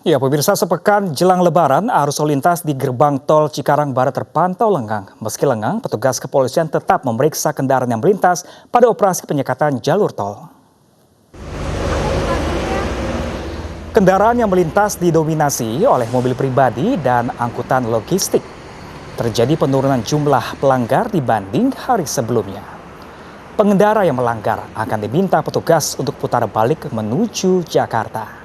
Ya, pemirsa, sepekan jelang Lebaran, arus lalu lintas di gerbang tol Cikarang Barat terpantau lengang. Meski lengang, petugas kepolisian tetap memeriksa kendaraan yang melintas pada operasi penyekatan jalur tol. Kendaraan yang melintas didominasi oleh mobil pribadi dan angkutan logistik. Terjadi penurunan jumlah pelanggar dibanding hari sebelumnya. Pengendara yang melanggar akan diminta petugas untuk putar balik menuju Jakarta.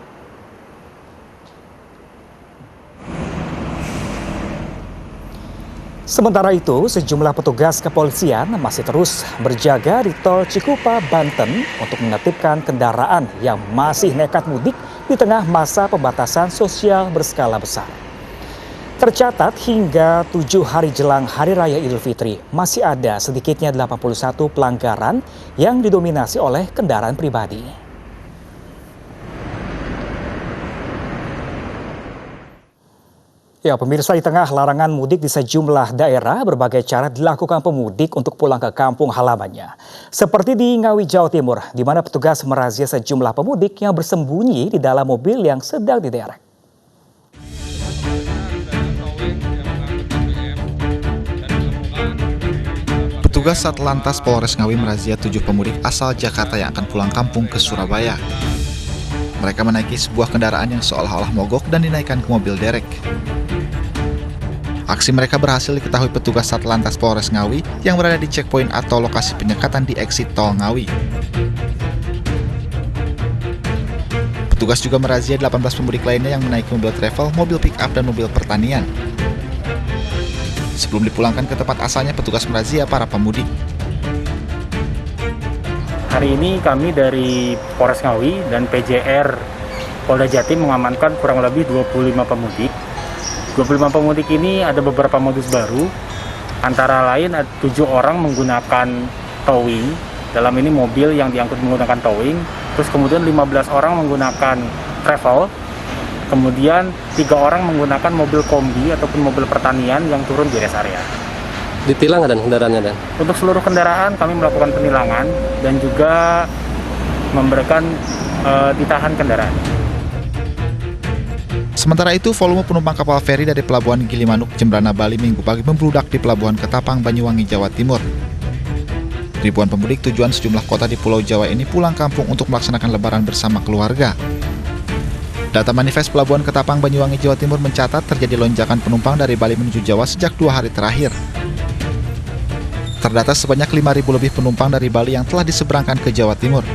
Sementara itu, sejumlah petugas kepolisian masih terus berjaga di tol Cikupa, Banten untuk menertibkan kendaraan yang masih nekat mudik di tengah masa pembatasan sosial berskala besar. Tercatat hingga 7 hari jelang Hari Raya Idul Fitri, masih ada sedikitnya 81 pelanggaran yang didominasi oleh kendaraan pribadi. Ya, pemirsa, di tengah larangan mudik di sejumlah daerah, berbagai cara dilakukan pemudik untuk pulang ke kampung halamannya. Seperti di Ngawi, Jawa Timur, di mana petugas merazia sejumlah pemudik yang bersembunyi di dalam mobil yang sedang diderek. Petugas Satlantas Polres Ngawi merazia 7 pemudik asal Jakarta yang akan pulang kampung ke Surabaya. Mereka menaiki sebuah kendaraan yang seolah-olah mogok dan dinaikkan ke mobil derek. Aksi mereka berhasil diketahui petugas Satlantas Polres Ngawi yang berada di checkpoint atau lokasi penyekatan di exit tol Ngawi. Petugas juga merazia 18 pemudik lainnya yang menaiki mobil travel, mobil pick-up, dan mobil pertanian. Sebelum dipulangkan ke tempat asalnya, petugas merazia para pemudik. Hari ini kami dari Polres Ngawi dan PJR Polda Jatim mengamankan kurang lebih 25 pemudik. 25 pemudik ini ada beberapa modus baru, antara lain 7 orang menggunakan towing, dalam ini mobil yang diangkut menggunakan towing, terus kemudian 15 orang menggunakan travel, kemudian 3 orang menggunakan mobil kombi ataupun mobil pertanian yang turun di rest area. Ditilang dan kendaraannya, Dan? Untuk seluruh kendaraan kami melakukan penilangan dan juga memberikan ditahan kendaraan. Sementara itu, volume penumpang kapal feri dari Pelabuhan Gilimanuk, Jembrana, Bali Minggu pagi membludak di Pelabuhan Ketapang, Banyuwangi, Jawa Timur. Ribuan pemudik tujuan sejumlah kota di Pulau Jawa ini pulang kampung untuk melaksanakan Lebaran bersama keluarga. Data manifest Pelabuhan Ketapang, Banyuwangi, Jawa Timur mencatat terjadi lonjakan penumpang dari Bali menuju Jawa sejak 2 hari terakhir. Terdata sebanyak 5.000 lebih penumpang dari Bali yang telah diseberangkan ke Jawa Timur.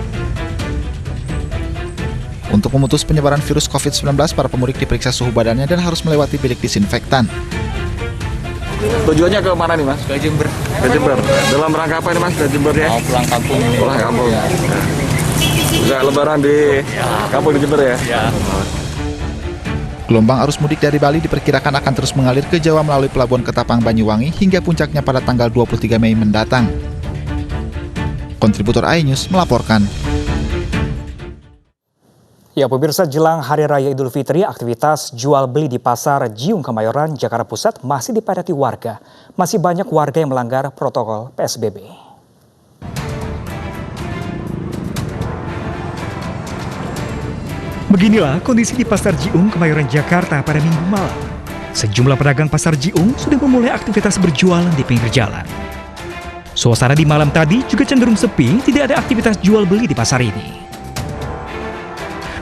Untuk memutus penyebaran virus COVID-19, para pemudik diperiksa suhu badannya dan harus melewati bilik disinfektan. Tujuannya ke mana nih, Mas? Ke Jember. Ke Jember. Dalam rangka apa ini, Mas? Ke Jember ya? Mau pulang kampung ini. Pulang kampung. Ya. Enggak lebaran di kampung di Jember ya? Ya. Gelombang arus mudik dari Bali diperkirakan akan terus mengalir ke Jawa melalui Pelabuhan Ketapang, Banyuwangi hingga puncaknya pada tanggal 23 Mei mendatang. Kontributor iNews melaporkan. Ya, pemirsa, jelang Hari Raya Idul Fitri, aktivitas jual beli di Pasar Jiung Kemayoran, Jakarta Pusat masih dipadati warga. Masih banyak warga yang melanggar protokol PSBB. Beginilah kondisi di Pasar Jiung Kemayoran, Jakarta pada Minggu malam. Sejumlah pedagang Pasar Jiung sudah memulai aktivitas berjualan di pinggir jalan. Suasana di malam tadi juga cenderung sepi, tidak ada aktivitas jual beli di pasar ini.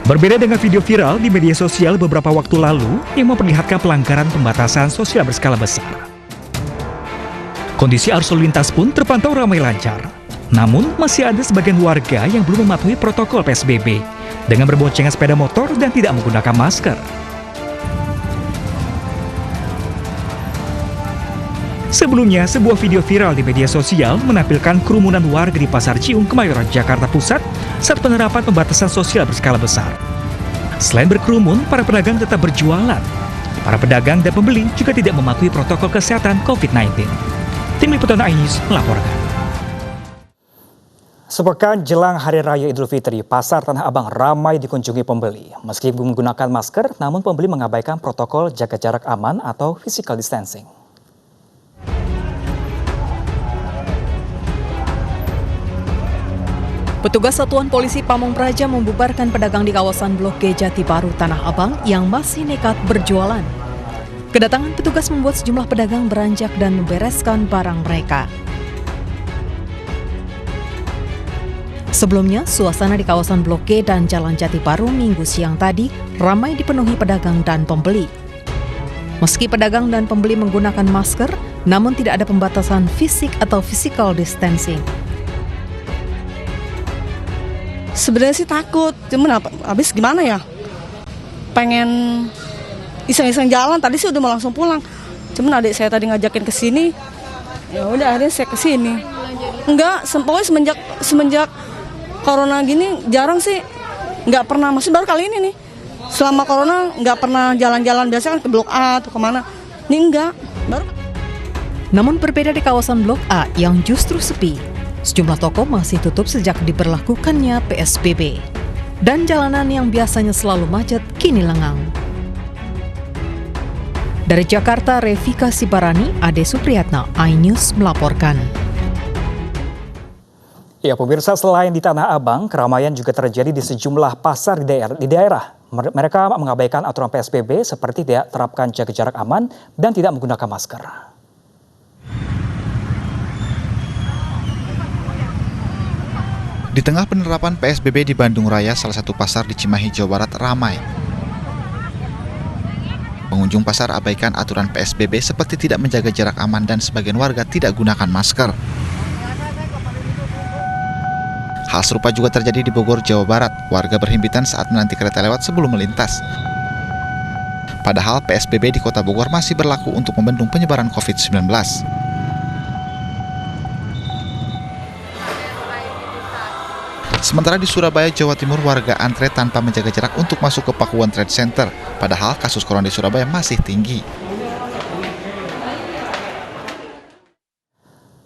Berbeda dengan video viral di media sosial beberapa waktu lalu yang memperlihatkan pelanggaran pembatasan sosial berskala besar. Kondisi arus lalu lintas pun terpantau ramai lancar. Namun, masih ada sebagian warga yang belum mematuhi protokol PSBB dengan berboncengan sepeda motor dan tidak menggunakan masker. Sebelumnya, sebuah video viral di media sosial menampilkan kerumunan warga di Pasar Jiung Kemayoran, Jakarta Pusat saat penerapan pembatasan sosial berskala besar. Selain berkerumun, para pedagang tetap berjualan. Para pedagang dan pembeli juga tidak mematuhi protokol kesehatan COVID-19. Tim Liputan iNews melaporkan. Sepekan jelang Hari Raya Idul Fitri, Pasar Tanah Abang ramai dikunjungi pembeli. Meski menggunakan masker, namun pembeli mengabaikan protokol jaga jarak aman atau physical distancing. Petugas Satuan Polisi Pamong Praja membubarkan pedagang di kawasan Blok G Jati Baru, Tanah Abang yang masih nekat berjualan. Kedatangan petugas membuat sejumlah pedagang beranjak dan membereskan barang mereka. Sebelumnya, suasana di kawasan Blok G dan Jalan Jati Baru Minggu siang tadi ramai dipenuhi pedagang dan pembeli. Meski pedagang dan pembeli menggunakan masker, namun tidak ada pembatasan fisik atau physical distancing. Sebenarnya sih takut, cuman habis gimana ya? Pengen iseng-iseng jalan, tadi sih udah mau langsung pulang. Cuman adik saya tadi ngajakin ke sini, ya udah akhirnya saya ke sini. Enggak, pokoknya semenjak corona gini jarang sih, nggak pernah, maksudnya baru kali ini nih. Selama corona nggak pernah jalan-jalan, biasa kan ke Blok A atau kemana. Ini enggak, baru. Namun berbeda di kawasan Blok A yang justru sepi. Sejumlah toko masih tutup sejak diberlakukannya PSBB. Dan jalanan yang biasanya selalu macet kini lengang. Dari Jakarta, Revika Sibarani, Ade Supriyatna, iNews melaporkan. Ya, pemirsa, selain di Tanah Abang, keramaian juga terjadi di sejumlah pasar di daerah. Mereka mengabaikan aturan PSBB seperti tidak terapkan jaga jarak aman dan tidak menggunakan masker. Di tengah penerapan PSBB di Bandung Raya, salah satu pasar di Cimahi, Jawa Barat ramai. Pengunjung pasar abaikan aturan PSBB seperti tidak menjaga jarak aman dan sebagian warga tidak gunakan masker. Hal serupa juga terjadi di Bogor, Jawa Barat. Warga berhimpitan saat menanti kereta lewat sebelum melintas. Padahal PSBB di Kota Bogor masih berlaku untuk membendung penyebaran COVID-19. Sementara di Surabaya, Jawa Timur, warga antre tanpa menjaga jarak untuk masuk ke Pakuwon Trade Center. Padahal kasus corona di Surabaya masih tinggi.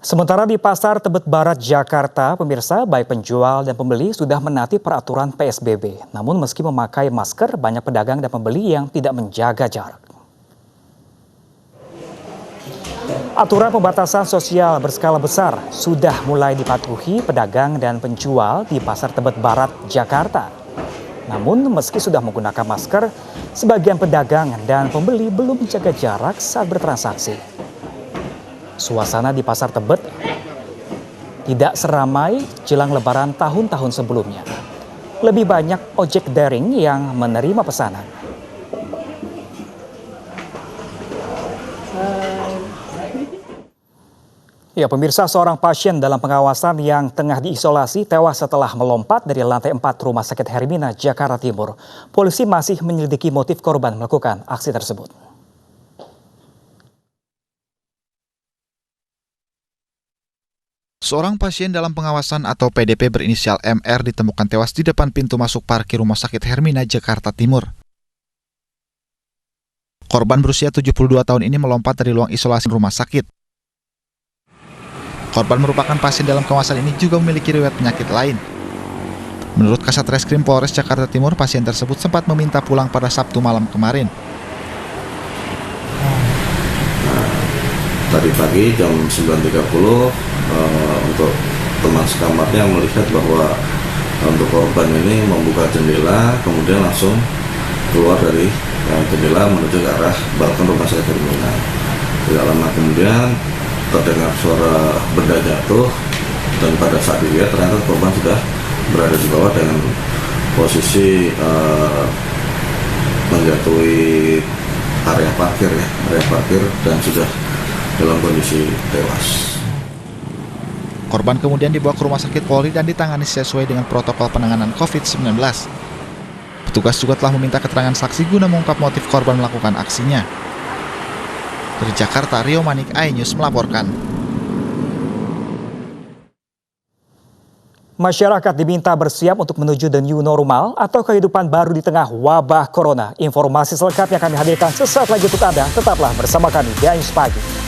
Sementara di Pasar Tebet Barat, Jakarta, pemirsa, baik penjual dan pembeli sudah menaati peraturan PSBB. Namun meski memakai masker, banyak pedagang dan pembeli yang tidak menjaga jarak. Aturan pembatasan sosial berskala besar sudah mulai dipatuhi pedagang dan penjual di Pasar Tebet Barat, Jakarta. Namun meski sudah menggunakan masker, sebagian pedagang dan pembeli belum menjaga jarak saat bertransaksi. Suasana di Pasar Tebet tidak seramai jelang Lebaran tahun-tahun sebelumnya. Lebih banyak ojek daring yang menerima pesanan. Ya, pemirsa, seorang pasien dalam pengawasan yang tengah diisolasi tewas setelah melompat dari lantai 4 Rumah Sakit Hermina, Jakarta Timur. Polisi masih menyelidiki motif korban melakukan aksi tersebut. Seorang pasien dalam pengawasan atau PDP berinisial MR ditemukan tewas di depan pintu masuk parkir Rumah Sakit Hermina, Jakarta Timur. Korban berusia 72 tahun ini melompat dari ruang isolasi rumah sakit. Korban merupakan pasien dalam kawasan ini juga memiliki riwayat penyakit lain. Menurut Kasat Reskrim Polres Jakarta Timur, pasien tersebut sempat meminta pulang pada Sabtu malam kemarin. Tadi pagi jam 9.30 untuk teman sekamarnya melihat bahwa untuk korban ini membuka jendela, kemudian langsung keluar dari jendela menuju ke arah balkon Rumah Sakit Hermina. Tidak lama kemudian terdengar suara benda jatuh dan pada saat dilihat ternyata korban sudah berada di bawah dengan posisi menjatuhi area parkir dan sudah dalam kondisi tewas. Korban kemudian dibawa ke Rumah Sakit Polri dan ditangani sesuai dengan protokol penanganan COVID-19. Petugas juga telah meminta keterangan saksi guna mengungkap motif korban melakukan aksinya. Dari Jakarta, Rio Manik, iNews melaporkan. Masyarakat diminta bersiap untuk menuju the new normal atau kehidupan baru di tengah wabah corona. Informasi selengkapnya kami hadirkan sesaat lagi untuk Anda. Tetaplah bersama kami di iNews Pagi.